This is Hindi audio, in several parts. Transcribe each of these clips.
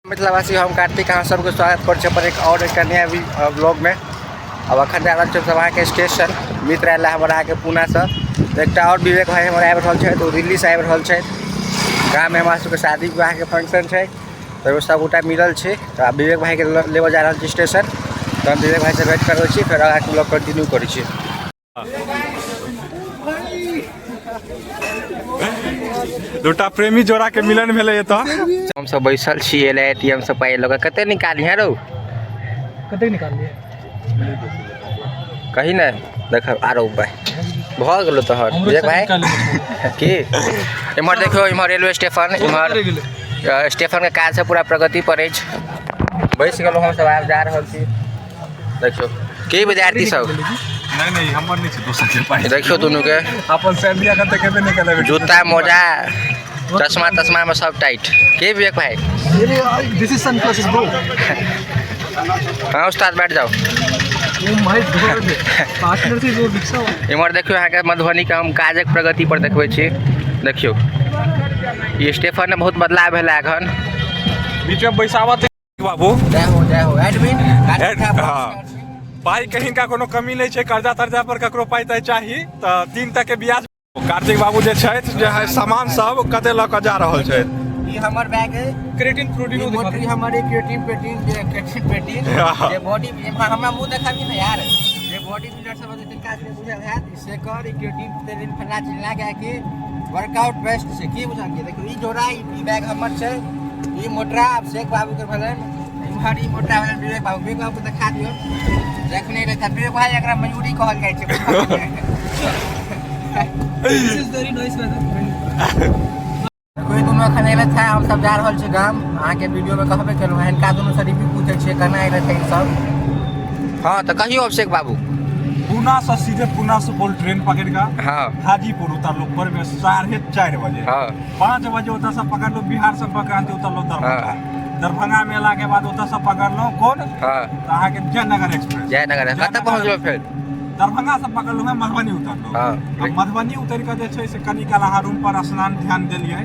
मिथिलावासी हम कार्तिक अहाँ सबके स्वागत कर पर एक और एक नया ब्लॉग में। अब अखन जा रहल सब अहाँके स्टेशन मित्र आयल हमारा आके पुणे से। तो एक और विवेक भाई हमारे आबि रहल छै, तो दिल्ली से आबि रहल छै। गाँव में हमारा सबके शादी विवाह के फंक्शन है, तो सब गोटा मिलल छै। तो विवेक भाई के लेवल जा रहल छी स्टेशन। तो हम विवेक भाई से वेट कर छी, फिर आगे ब्लॉग कंटिन्यू करै छी। दूटा प्रेमी जोड़ा के मिलन भेले तो हम सब बैसल छी एटीएम से पाई लगा कते निकालिए रो कते निकालिए कहीं ना देख आरो भाई भ गेलो तोहर देख भाई की इमहर देखो, इमहर रेलवे स्टेशन, इमहर स्टेशन के काज से पूरा प्रगति पर है। बैस गेलो हम सब आब जा रहल छी। देखियो के विद्यार्थी सब नहीं हमर नहीं दोसर के पाई देखियो दोनों के अपन सैलिया कते केबे निकले जूता मोजा चश्मा में सब टाइट। के विवेक भाई दिस इज सनप्लस ब्रो। हाँ उस्ताद बैठ जाओ। इमहर देखियो यहाँ के मधुबनी के हम काजक प्रगति पर देखबे छी। देखियो ये स्टेशन में बहुत बदलाव भेल एखन। बीच में बैसावत बाबू जय हो एडमिन पाई कहीं का कोनो कमी नहीं है। कर्जा तर्जा पर ककरो पाई तय चाहिए तो 3 तक के ब्याज। कार्तिक बाबू जे है सामान सब कते ल के जा रहल छै। ये हमर बैग है क्रिएटिन प्रोटीन मोटरी हमारे क्रिएटिन प्रोटीन ये बॉडी हमरा मुंह देखाबी ना यार। ये बॉडी बिल्डर सब जे काज में बुझल है इससे कर क्रिएटिन प्रोटीन फला चिल्ला के कि वर्कआउट बेस्ट से की बुझल के। देखो ई जोड़ा ई बैग हमर छै। ई मोटरा शेख बाबू के भलन, इमहर ई मोटरा भलन विवेक बाबू देखा दियो। देखने रे था विवेक भाई एकरा मयूरी कहल जाय छै। This is very nice weather. कोई दोनों अखन एले था, हम सब जा रहल छी गाम। अहाँ के वीडियो में कहबे केलहुँ हन का दोनों से रिव्यू पूछे छियै केना एले थे सब। हाँ तो कहियो अभिषेक बाबू पूना से सीधे पूना से बोल ट्रेन पकड़ का हाँ हाजीपुर उतर लो पर में 4:30 बजे। हाँ 5 बजे उतर से पकड़ लो बिहार से पकड़ उतर लो दरभंगा। दरभंगा में अला के बाद उतर से पकड़ लो कौन अहाँ के जयनगर एक्सप्रेस। जयनगर कतऽ पहुँचलो फिर दरभंगा से पकड़ लो मधुबनी उतर लो। अब मधुबनी उतर के जे छै से कनी काल अहाँ रूम पर स्नान ध्यान देलिए,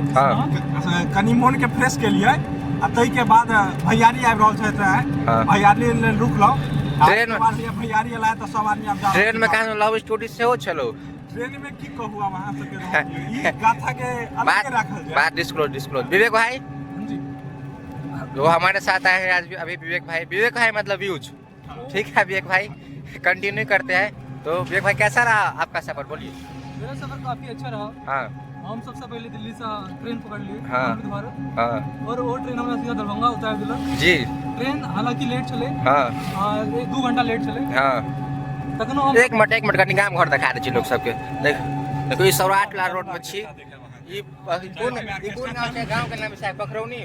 कनी मन के फ्रेश के लिए। आ तई के बाद भैयारी आबि रहल छै, भैयारी ले रुक लो। ट्रेन में भैयारी एला त सब आदमी अब जा ट्रेन में कहां लव स्टोरी से हो चलो। ट्रेन में की कहू अब अहाँ सबके ई गाथा के अलग राखल जाय। बात डिस्क्लोज विवेक भाई जो हमारे साथ आए हैं आज अभी विवेक भाई मतलब व्यूज ठीक है। विवेक भाई कंटिन्यू करते हैं। तो विवेक भाई कैसा रहा आपका सफर बोलिए। मेरा सफर काफी अच्छा रहा। हाँ हम सबसे पहले दिल्ली से ट्रेन पकड़ लिए। हाँ और वो ट्रेन हमें सीधा दरभंगा उतार दिला जी। ट्रेन हालांकि लेट चले, 2 घंटा लेट चले। तखनो हम एक मिनट कनी गाम घर दिखा दै छी लोग सबके। देखो ई सौराठ ला रोड में छी। ई कोन गांव छै? गांव के नाम है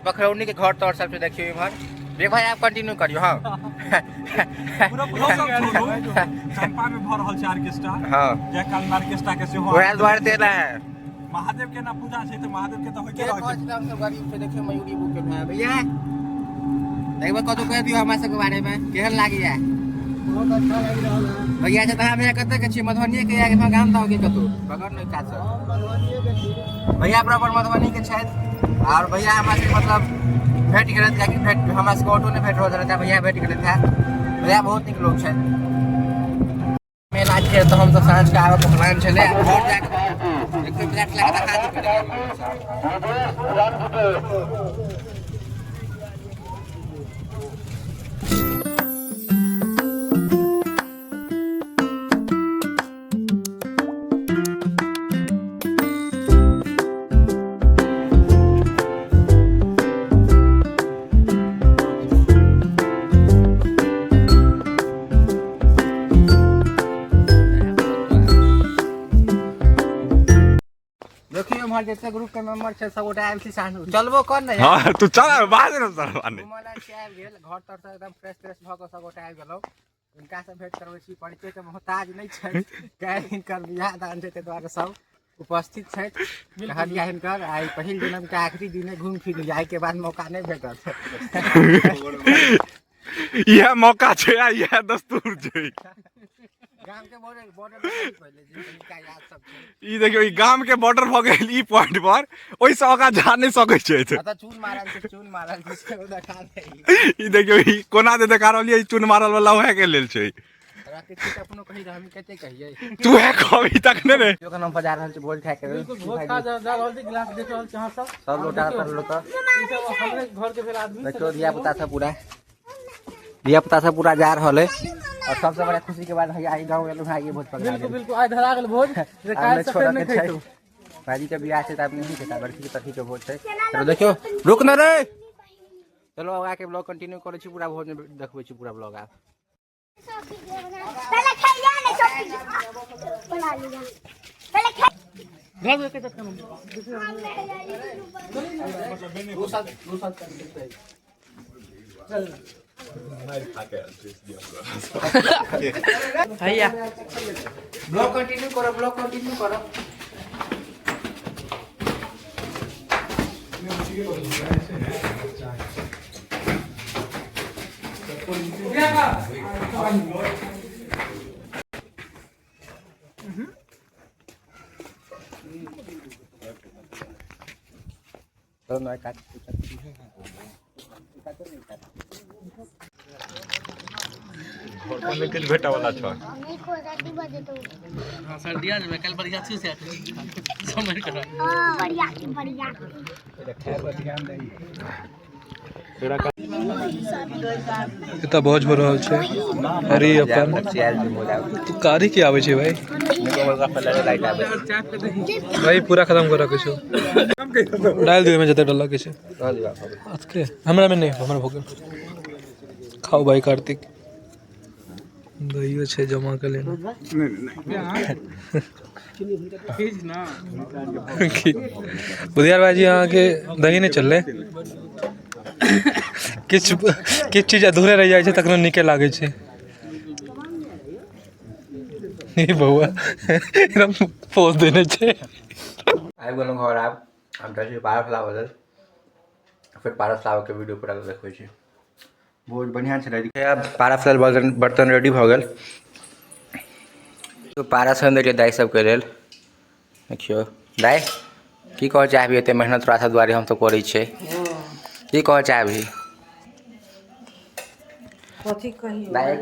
बखरौनी के घर तौर सब से देखियो इमहर। विवेक भाई आप कंटिन्यू करियो। हाँ पूरा चंपा में भर रहल छै ऑर्केस्ट्रा। हाँ जय काल ऑर्केस्ट्रा के सेहो ओहे द्वार देला है। महादेव के ना पूजा छै तो महादेव के तो होइते रहै छै। सब गरीब से देखियो मयूरी बुक के भाई भैया एक बार कतो कह दियो हमरा सब के बारे में केहन लागी है। बहुत अच्छा लग रहा है भैया से तहाँ भैया कते के छी मधुबनी के या के गाम दाओ के कतो बगर नहीं काज भैया बराबर मधुबनी के छथि। और भैया हमरा से मतलब भेट गेल था कि भेट हमरा से ऑटो ने भेट रहल था। भैया भेट गेल था। भैया बहुत निक लोग छै। मेला के तो हम तो सांझ के आवे के प्लान छले घर जाके एक फ्लैट लगा दिखा जैसे ग्रुप के मेंबर छै सब गोटा आइल छी साँझ चलबो कर न यार। हां तू चल बाहर न चलबाने घुमला से आइल गेल घर तर से एकदम फ्रेश भ के सब गोटा आइल गेलौ। इनका से भेंट करबै छी। परिचय के मोहताज नहीं छै काहे इनकर बियाह दान छै, द्वारा सब उपस्थित छै। कहलिया हिनकर आई पहिल जन्म के आखिरी दिन घूम फिर जाए के बाद मौका नहीं भेटत। यह मौका छै, यह दस्तूर छै। गाम के बॉर्डर पहले जिनका याद सब छै ई देखियो ई गाम के बॉर्डर भ गेल ई पॉइंट पर ओइ से आगा जा नहीं सकै छै त चून मारल छै देखा दे ई देखियो ई कोना दे देखा रहलिए चून मारल वाला ओहे के लेल छै राकेश अपनो कहि हम कते कहिए तू है कभी तक ने रे जो नाम बजा रहल छै भोज खाए के भोज खा जा रहल छै गिलास देख रहल छै अहाँ सब लोटा पर लोटा ई सब हमरे घर के फेर आदमी देखो दिया पुता सब पूरा जा रहल है और सबसे बड़ा खुशी के बात है आई गांव गेलु है ये भोज पकड़ा बिल्कुल आइ धरा गेल भोज जे काल से फेर नहीं खैतो भाजी के बियाह छै त अपने नहीं खेता बड़की के तखी के भोज छै चलो देखियो रुक न रे चलो आगे के ब्लॉग कंटिन्यू करै छी पूरा भोज में देखबै छी पूरा ब्लॉग आप पहले खाइया ने चटनी बना लिया पहले खा घर में के चक्कर में चल भैया ब्लॉग कंटिन्यू करो तो मैं काट में कुछ भेटा वाला छ नहीं को राती बजे तो हां सर दिया मैं कल बढ़िया से समझ कर हां बढ़िया इतना भोज हो रहल छै अरे अपन तू कारी के आवे छै भाई भाई पूरा खत्म कर रखे छो डाल दियो में जते डाल के छै के हमरा में नहीं हमरा भोग खाओ भाई कार्तिक दहियो छै जमा कर लेना बुधियार भाई जी यहाँ के दही नहीं चल किछ चीज अधूरे रह जाए तक नीके लागे छै बउआ एकदम पोज देने छै आबि गेलहुँ घर आब हम जाइ छी पारस लाबऽ लेल फिर पारस लाबऽ के वीडियो पूरा देखबै छी बहुत बढ़िया छलै आब पारस लेल बर्तन रेडी भऽ गेल तो पारस हम देलियै दाइ सबके लेल देखियौ दाइ की कहऽ चाहबी एते मेहनत तोरा सब दुआरे हम तो करै छियै की कहऽ चाहबी कथी कही दाइ